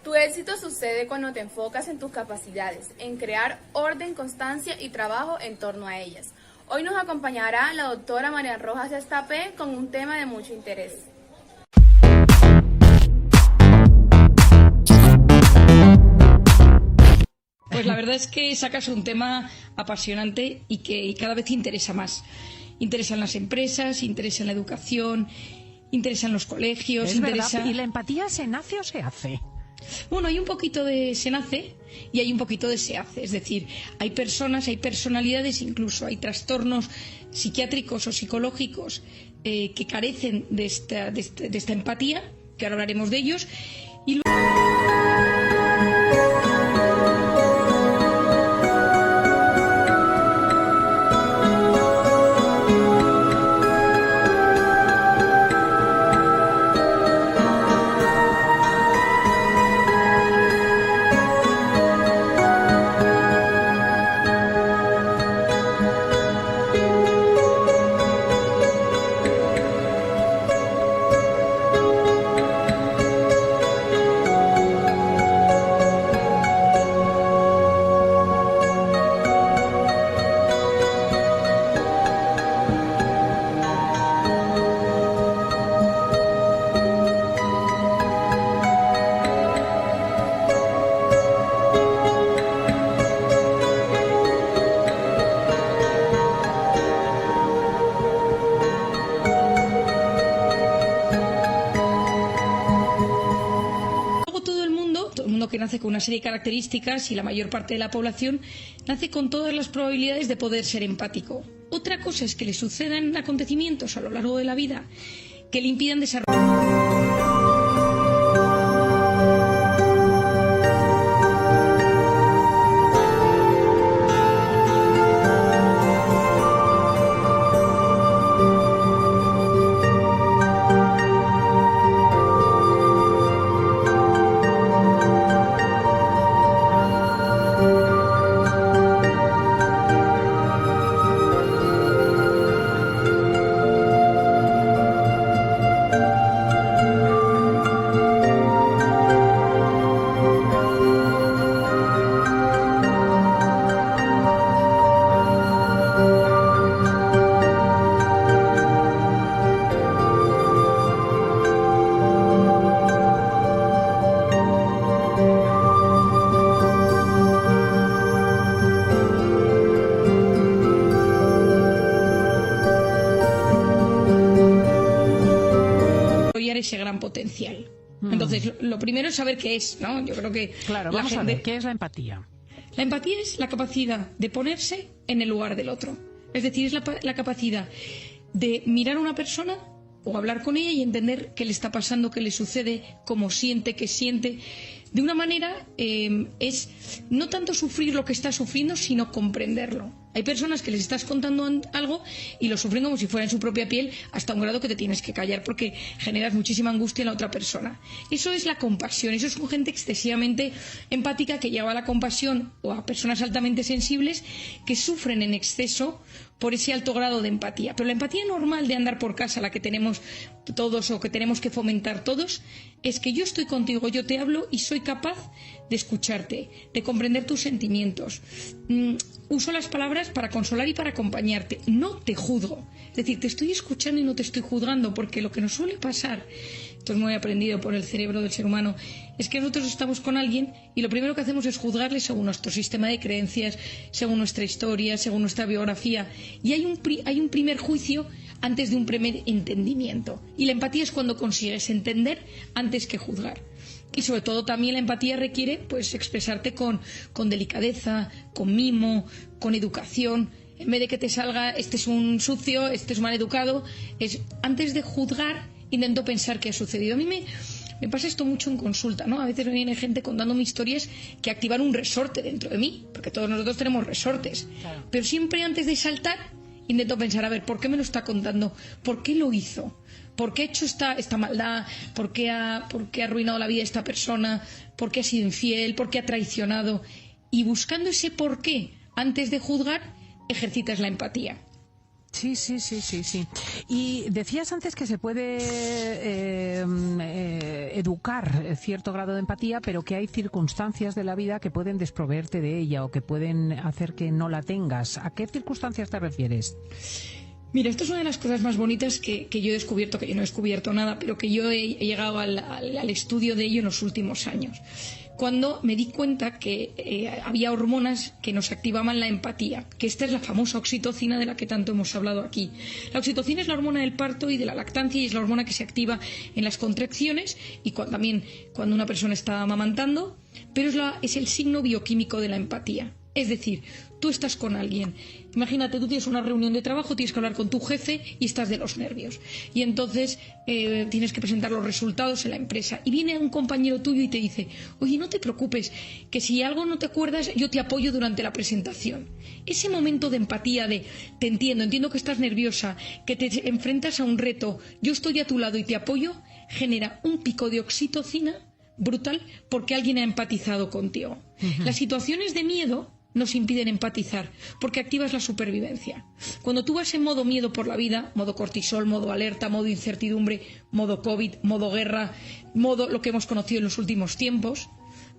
Tu éxito sucede cuando te enfocas en tus capacidades, en crear orden, constancia y trabajo en torno a ellas. Hoy nos acompañará la doctora María Rojas Estapé con un tema de mucho interés. Pues la verdad es que sacas un tema apasionante y que cada vez interesa más. Interesa en las empresas, interesa en la educación, interesa en los colegios. Es verdad. ¿Y la empatía se nace o se hace? Bueno, hay un poquito de se nace y hay un poquito de se hace. Es decir, hay personas, hay personalidades, incluso hay trastornos psiquiátricos o psicológicos que carecen de esta empatía, que ahora hablaremos de ellos. Y que nace con una serie de características y la mayor parte de la población nace con todas las probabilidades de poder ser empático. Otra cosa es que le sucedan acontecimientos a lo largo de la vida que le impidan desarrollar. Ese gran potencial. Entonces, lo primero es saber qué es, ¿no? Yo creo que claro, vamos a ver, ¿qué es la empatía? La empatía es la capacidad de ponerse en el lugar del otro. Es decir, es la capacidad de mirar a una persona o hablar con ella y entender qué le está pasando, qué le sucede, cómo siente, qué siente. De una manera es no tanto sufrir lo que está sufriendo, sino comprenderlo. Hay personas que les estás contando algo y lo sufren como si fuera en su propia piel, hasta un grado que te tienes que callar porque generas muchísima angustia en la otra persona. Eso es la compasión, eso es gente excesivamente empática que lleva a la compasión, o a personas altamente sensibles que sufren en exceso por ese alto grado de empatía. Pero la empatía normal de andar por casa, la que tenemos todos o que tenemos que fomentar todos, es que yo estoy contigo, yo te hablo y soy capaz de escucharte, de comprender tus sentimientos. Uso las palabras para consolar y para acompañarte. No te juzgo. Es decir, te estoy escuchando y no te estoy juzgando, porque lo que nos suele pasar, esto es muy aprendido por el cerebro del ser humano, es que nosotros estamos con alguien y lo primero que hacemos es juzgarle según nuestro sistema de creencias, según nuestra historia, según nuestra biografía. Y hay un primer juicio antes de un primer entendimiento. Y la empatía es cuando consigues entender antes que juzgar. Y sobre todo también la empatía requiere pues expresarte con delicadeza, con mimo, con educación. En vez de que te salga, este es un sucio, este es mal educado, es antes de juzgar, intento pensar qué ha sucedido. A mí me pasa esto mucho en consulta, ¿no? A veces me viene gente contándome historias que activan un resorte dentro de mí, porque todos nosotros tenemos resortes. Claro. Pero siempre antes de saltar, intento pensar, a ver, ¿por qué me lo está contando? ¿Por qué lo hizo? ¿Por qué ha hecho esta maldad? ¿Por qué ha arruinado la vida de esta persona? ¿Por qué ha sido infiel? ¿Por qué ha traicionado? Y buscando ese por qué, antes de juzgar, ejercitas la empatía. Sí. Y decías antes que se puede educar cierto grado de empatía, pero que hay circunstancias de la vida que pueden desproveerte de ella o que pueden hacer que no la tengas. ¿A qué circunstancias te refieres? Mira, esto es una de las cosas más bonitas que yo he descubierto, que yo no he descubierto nada, pero que yo he llegado al estudio de ello en los últimos años. Cuando me di cuenta que había hormonas que nos activaban la empatía, que esta es la famosa oxitocina de la que tanto hemos hablado aquí. La oxitocina es la hormona del parto y de la lactancia y es la hormona que se activa en las contracciones y también cuando una persona está amamantando, pero es el signo bioquímico de la empatía. Es decir, tú estás con alguien. Imagínate, tú tienes una reunión de trabajo, tienes que hablar con tu jefe y estás de los nervios. Y entonces tienes que presentar los resultados en la empresa. Y viene un compañero tuyo y te dice, oye, no te preocupes, que si algo no te acuerdas, yo te apoyo durante la presentación. Ese momento de empatía de, te entiendo que estás nerviosa, que te enfrentas a un reto, yo estoy a tu lado y te apoyo, genera un pico de oxitocina brutal porque alguien ha empatizado contigo. Uh-huh. Las situaciones de miedo nos impiden empatizar porque activas la supervivencia. Cuando tú vas en modo miedo por la vida, modo cortisol, modo alerta, modo incertidumbre, modo COVID, modo guerra, modo lo que hemos conocido en los últimos tiempos,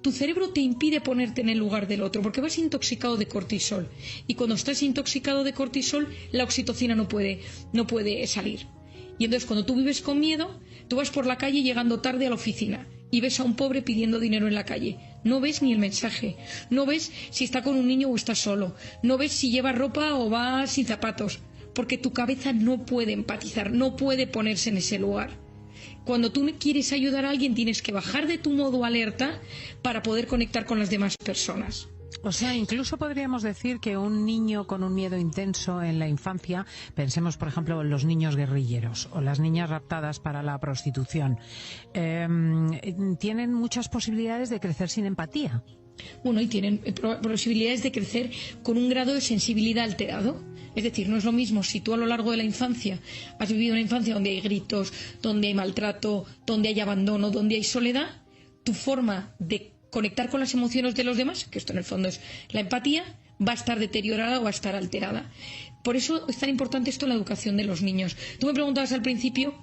tu cerebro te impide ponerte en el lugar del otro porque vas intoxicado de cortisol y cuando estás intoxicado de cortisol la oxitocina no puede salir. Y entonces cuando tú vives con miedo, tú vas por la calle llegando tarde a la oficina y ves a un pobre pidiendo dinero en la calle. No ves ni el mensaje, no ves si está con un niño o está solo, no ves si lleva ropa o va sin zapatos, porque tu cabeza no puede empatizar, no puede ponerse en ese lugar. Cuando tú quieres ayudar a alguien tienes que bajar de tu modo alerta para poder conectar con las demás personas. O sea, incluso podríamos decir que un niño con un miedo intenso en la infancia, pensemos por ejemplo en los niños guerrilleros o las niñas raptadas para la prostitución, tienen muchas posibilidades de crecer sin empatía. Bueno, y tienen posibilidades de crecer con un grado de sensibilidad alterado. Es decir, no es lo mismo si tú a lo largo de la infancia has vivido una infancia donde hay gritos, donde hay maltrato, donde hay abandono, donde hay soledad, tu forma de conectar con las emociones de los demás, que esto en el fondo es la empatía, va a estar deteriorada o va a estar alterada. Por eso es tan importante esto en la educación de los niños. Tú me preguntabas al principio,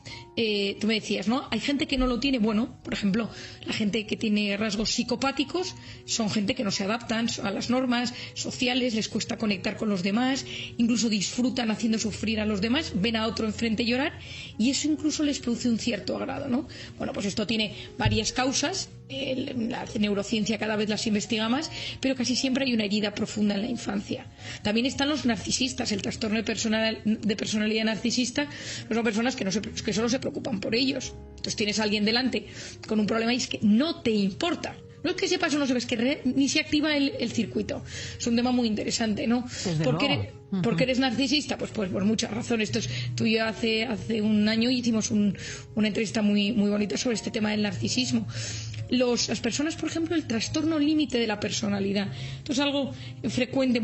tú me decías, ¿no? Hay gente que no lo tiene. Bueno, por ejemplo, la gente que tiene rasgos psicopáticos son gente que no se adaptan a las normas sociales, les cuesta conectar con los demás, incluso disfrutan haciendo sufrir a los demás, ven a otro enfrente llorar y eso incluso les produce un cierto agrado, ¿no? Bueno, pues esto tiene varias causas. La neurociencia cada vez las investiga más, pero casi siempre hay una herida profunda en la infancia. También están los narcisistas, el trastorno de personalidad narcisista, que son personas que solo se preocupan por ellos. Entonces tienes a alguien delante con un problema y es que no te importa. No es que sepas o no sepas, que ni se activa el circuito. Es un tema muy interesante, ¿no? ¿Por qué eres narcisista? Pues por muchas razones. Tú y yo hace un año hicimos una entrevista muy, muy bonita sobre este tema del narcisismo. Las personas, por ejemplo, el trastorno límite de la personalidad. Esto es algo muy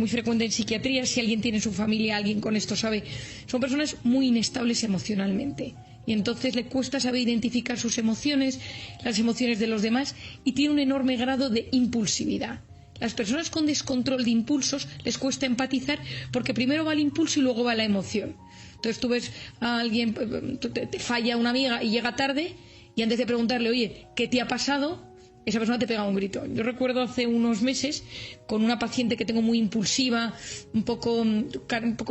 frecuente en psiquiatría. Si alguien tiene en su familia, alguien con esto sabe. Son personas muy inestables emocionalmente. Y entonces le cuesta saber identificar sus emociones, las emociones de los demás, y tiene un enorme grado de impulsividad. Las personas con descontrol de impulsos les cuesta empatizar porque primero va el impulso y luego va la emoción. Entonces tú ves a alguien, te falla una amiga y llega tarde, y antes de preguntarle, oye, ¿qué te ha pasado?, esa persona te pega un grito. Yo recuerdo hace unos meses con una paciente que tengo muy impulsiva, un poco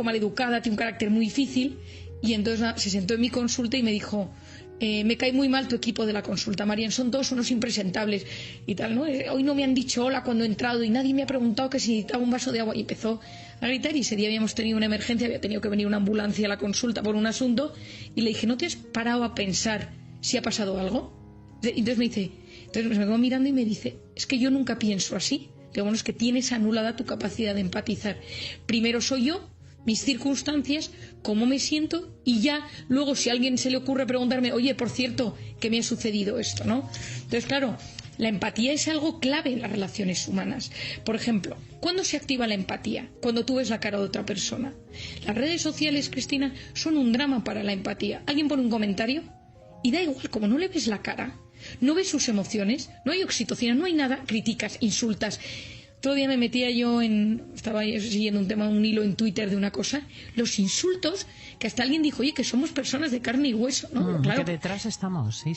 maleducada, tiene un carácter muy difícil, y entonces se sentó en mi consulta y me dijo, me cae muy mal tu equipo de la consulta, Marian, son todos unos impresentables y tal, ¿no? Hoy no me han dicho hola cuando he entrado y nadie me ha preguntado que si necesitaba un vaso de agua, y empezó a gritar. Y ese día habíamos tenido una emergencia, había tenido que venir una ambulancia a la consulta por un asunto, y le dije, ¿no te has parado a pensar si ha pasado algo? Entonces me quedó mirando y me dice, es que yo nunca pienso así. Digo, bueno, es que tienes anulada tu capacidad de empatizar. Primero soy yo, mis circunstancias, cómo me siento, y ya luego si a alguien se le ocurre preguntarme, oye, por cierto, que me ha sucedido esto, ¿no? Entonces, claro, la empatía es algo clave en las relaciones humanas. Por ejemplo, ¿cuándo se activa la empatía? Cuando tú ves la cara de otra persona. Las redes sociales, Cristina, son un drama para la empatía. Alguien pone un comentario y da igual, como no le ves la cara, no ves sus emociones, no hay oxitocina, no hay nada, criticas, insultas. otro día me metía yo estaba siguiendo un hilo en Twitter de una cosa, los insultos, que hasta alguien dijo, oye, que somos personas de carne y hueso, ¿no? Claro. Que detrás estamos, sí.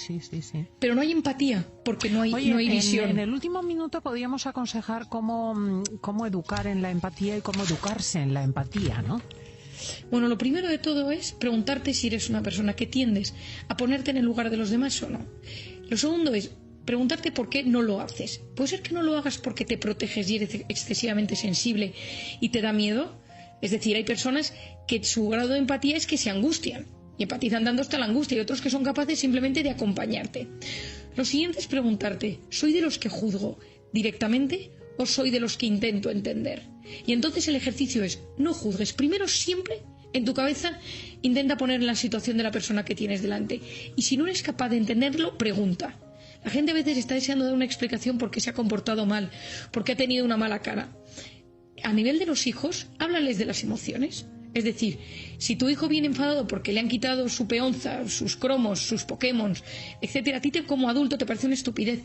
Pero no hay empatía, porque no hay visión. En el último minuto podríamos aconsejar cómo educar en la empatía y cómo educarse en la empatía, ¿no? Bueno, lo primero de todo es preguntarte si eres una persona que tiendes a ponerte en el lugar de los demás o no. Lo segundo es preguntarte por qué no lo haces. ¿Puede ser que no lo hagas porque te proteges y eres excesivamente sensible y te da miedo? Es decir, hay personas que su grado de empatía es que se angustian y empatizan dando hasta la angustia, y otros que son capaces simplemente de acompañarte. Lo siguiente es preguntarte, ¿soy de los que juzgo directamente o soy de los que intento entender? Y entonces el ejercicio es, no juzgues. Primero, siempre en tu cabeza intenta poner en la situación de la persona que tienes delante. Y si no eres capaz de entenderlo, pregunta. La gente a veces está deseando dar una explicación porque se ha comportado mal, porque ha tenido una mala cara. A nivel de los hijos, háblales de las emociones. Es decir, si tu hijo viene enfadado porque le han quitado su peonza, sus cromos, sus Pokémon, etcétera, a ti como adulto te parece una estupidez.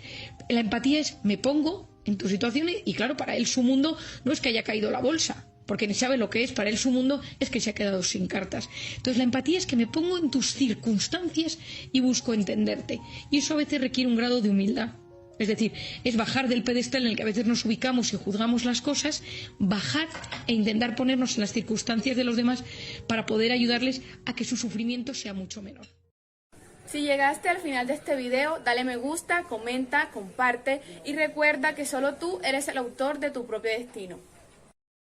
La empatía es, me pongo en tu situación, y claro, para él su mundo no es que haya caído la bolsa, porque ni sabe lo que es, para él su mundo es que se ha quedado sin cartas. Entonces la empatía es que me pongo en tus circunstancias y busco entenderte, y eso a veces requiere un grado de humildad. Es decir, es bajar del pedestal en el que a veces nos ubicamos y juzgamos las cosas, bajar e intentar ponernos en las circunstancias de los demás para poder ayudarles a que su sufrimiento sea mucho menor. Si llegaste al final de este video, dale me gusta, comenta, comparte y recuerda que solo tú eres el autor de tu propio destino.